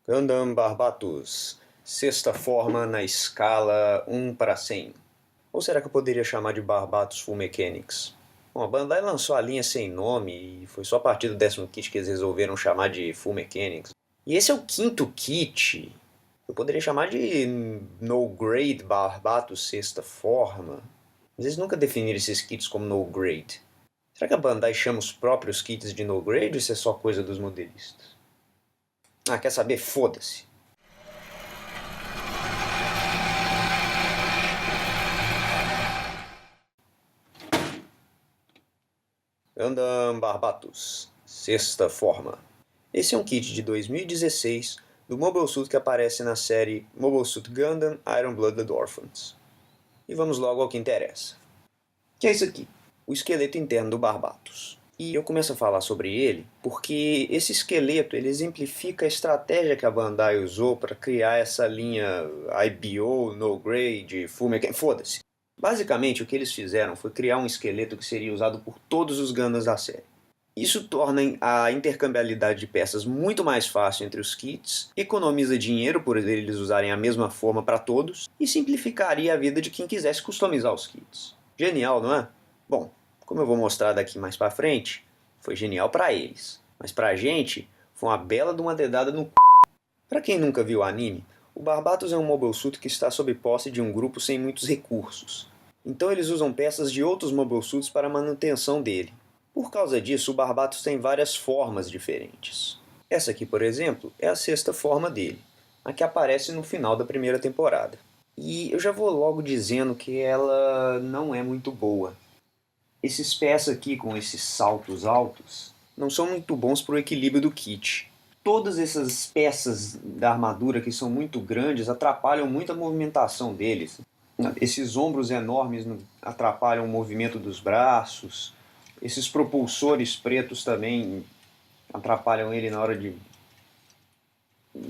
Gundam Barbatos, sexta forma na escala 1/100. Ou será que eu poderia chamar de Barbatos Full Mechanics? Bom, a Bandai lançou a linha sem nome e foi só a partir do 10º kit que eles resolveram chamar de Full Mechanics. E esse é o 5º kit. Eu poderia chamar de No Grade Barbatos sexta forma. Mas eles nunca definiram esses kits como No Grade. Será que a Bandai chama os próprios kits de No Grade ou isso é só coisa dos modelistas? Ah, quer saber? Foda-se. Gundam Barbatos, sexta forma. Esse é um kit de 2016 do Mobile Suit que aparece na série Mobile Suit Gundam Iron Blooded Orphans. E vamos logo ao que interessa. O que é isso aqui? O esqueleto interno do Barbatos. E eu começo a falar sobre ele porque esse esqueleto ele exemplifica a estratégia que a Bandai usou para criar essa linha IBO, No Grade, Full Mechanics. Foda-se. Basicamente, o que eles fizeram foi criar um esqueleto que seria usado por todos os Gundams da série. Isso torna a intercambiabilidade de peças muito mais fácil entre os kits, economiza dinheiro por eles usarem a mesma forma para todos e simplificaria a vida de quem quisesse customizar os kits. Genial, não é? Bom, como eu vou mostrar daqui mais para frente, foi genial para eles, mas pra gente foi uma bela de uma dedada no c***. Pra quem nunca viu o anime, o Barbatos é um Mobile Suit que está sob posse de um grupo sem muitos recursos. Então eles usam peças de outros Mobile Suits para a manutenção dele. Por causa disso, o Barbatos tem várias formas diferentes. Essa aqui, por exemplo, é a sexta forma dele, a que aparece no final da primeira temporada. E eu já vou logo dizendo que ela não é muito boa. Esses pés aqui com esses saltos altos não são muito bons para o equilíbrio do kit. Todas essas peças da armadura que são muito grandes atrapalham muito a movimentação deles. Esses ombros enormes atrapalham o movimento dos braços. Esses propulsores pretos também atrapalham ele na hora de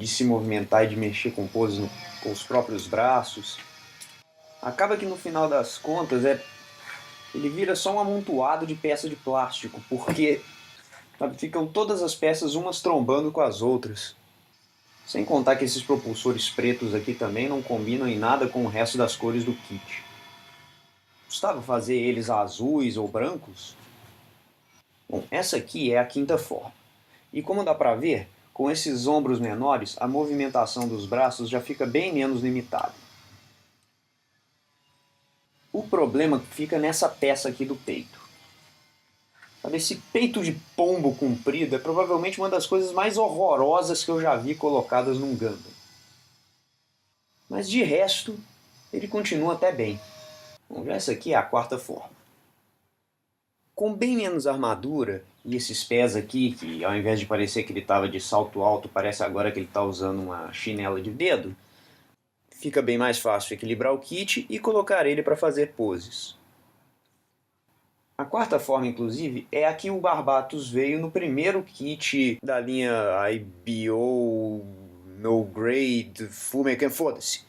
se movimentar e de mexer com poses com os próprios braços. Acaba que no final das contas ele vira só um amontoado de peça de plástico, porque ficam todas as peças umas trombando com as outras. Sem contar que esses propulsores pretos aqui também não combinam em nada com o resto das cores do kit. Custava fazer eles azuis ou brancos? Bom, essa aqui é a quinta forma. E como dá pra ver, com esses ombros menores, a movimentação dos braços já fica bem menos limitada. O problema fica nessa peça aqui do peito. Esse peito de pombo comprido é provavelmente uma das coisas mais horrorosas que eu já vi colocadas num Gundam. Mas de resto, ele continua até bem. Bom, já essa aqui é a quarta forma. Com bem menos armadura e esses pés aqui, que ao invés de parecer que ele estava de salto alto, parece agora que ele está usando uma chinela de dedo, fica bem mais fácil equilibrar o kit e colocar ele para fazer poses. A quarta forma, inclusive, é a que o Barbatos veio no primeiro kit da linha IBO, No Grade, Full Mechanics, foda-se.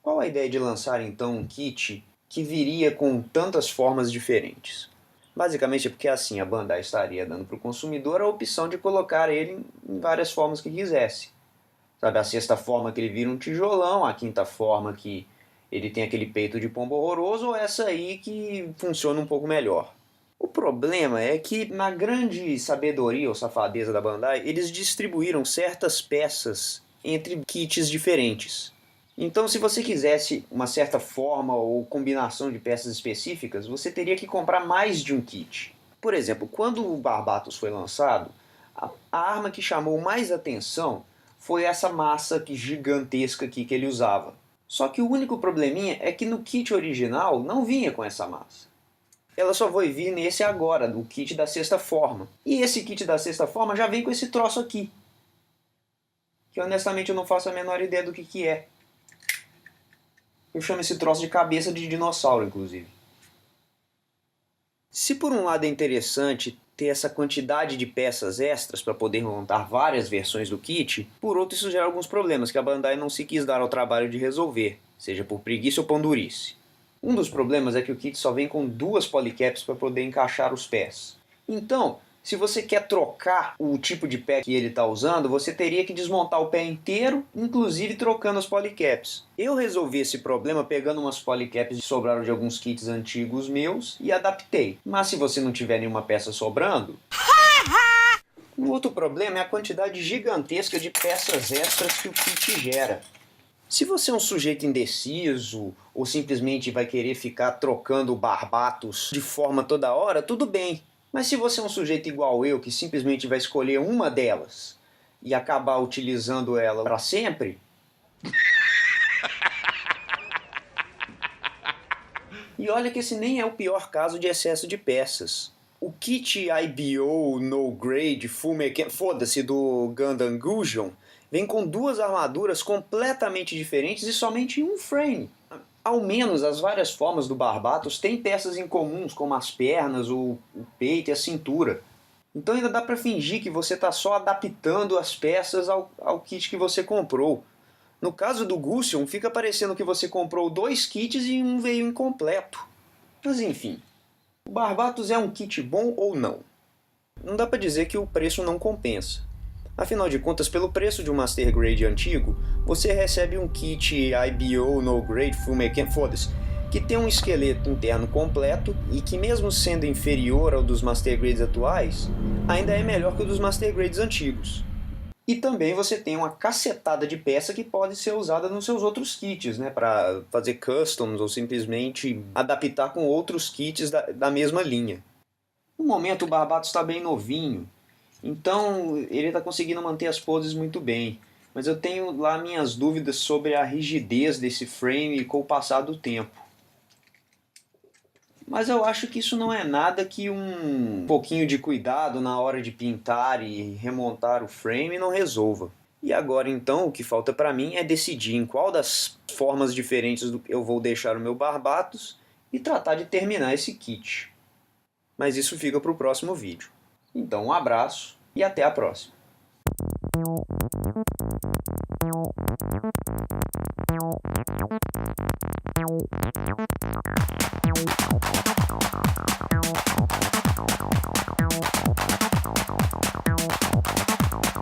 Qual a ideia de lançar então um kit que viria com tantas formas diferentes? Basicamente é porque assim a Bandai estaria dando para o consumidor a opção de colocar ele em várias formas que quisesse. Sabe, a sexta forma que ele vira um tijolão, a quinta forma que ele tem aquele peito de pombo horroroso, ou essa aí que funciona um pouco melhor. O problema é que, na grande sabedoria ou safadeza da Bandai, eles distribuíram certas peças entre kits diferentes. Então, se você quisesse uma certa forma ou combinação de peças específicas, você teria que comprar mais de um kit. Por exemplo, quando o Barbatos foi lançado, a arma que chamou mais atenção foi essa massa gigantesca aqui que ele usava. Só que o único probleminha é que no kit original não vinha com essa massa. Ela só vai vir nesse agora, do kit da sexta forma. E esse kit da sexta forma já vem com esse troço aqui. Que honestamente eu não faço a menor ideia do que é. Eu chamo esse troço de cabeça de dinossauro, inclusive. Se por um lado é interessante ter essa quantidade de peças extras para poder montar várias versões do kit, por outro isso gera alguns problemas que a Bandai não se quis dar ao trabalho de resolver, seja por preguiça ou pandurice. Um dos problemas é que o kit só vem com 2 polycaps para poder encaixar os pés. Então, Se você quer trocar o tipo de pé que ele está usando, você teria que desmontar o pé inteiro, inclusive trocando as polycaps. Eu resolvi esse problema pegando umas polycaps que sobraram de alguns kits antigos meus e adaptei. Mas se você não tiver nenhuma peça sobrando... Um outro problema é a quantidade gigantesca de peças extras que o kit gera. Se você é um sujeito indeciso ou simplesmente vai querer ficar trocando barbatos de forma toda hora, tudo bem. Mas se você é um sujeito igual eu, que simplesmente vai escolher uma delas e acabar utilizando ela para sempre... E olha que esse nem é o pior caso de excesso de peças. O kit IBO No Grade Full Mechanic, foda-se, do Gundam Gusion, vem com duas armaduras completamente diferentes e somente um frame. Ao menos as várias formas do Barbatos têm peças em comuns, como as pernas, o peito e a cintura. Então ainda dá para fingir que você está só adaptando as peças ao kit que você comprou. No caso do Gusion, fica parecendo que você comprou 2 kits e um veio incompleto. Mas enfim, o Barbatos é um kit bom ou não? Não dá para dizer que o preço não compensa. Afinal de contas, pelo preço de um Master Grade antigo, você recebe um kit IBO No Grade Full Mechanic, foda-se, que tem um esqueleto interno completo e que, mesmo sendo inferior ao dos Master Grades atuais, ainda é melhor que o dos Master Grades antigos. E também você tem uma cacetada de peça que pode ser usada nos seus outros kits, né, para fazer customs ou simplesmente adaptar com outros kits da mesma linha. No momento o Barbatos está bem novinho, então ele está conseguindo manter as poses muito bem, mas eu tenho lá minhas dúvidas sobre a rigidez desse frame com o passar do tempo. Mas eu acho que isso não é nada que um pouquinho de cuidado na hora de pintar e remontar o frame não resolva. E agora então o que falta para mim é decidir em qual das formas diferentes eu vou deixar o meu Barbatos e tratar de terminar esse kit. Mas isso fica para o próximo vídeo. Então um abraço e até a próxima.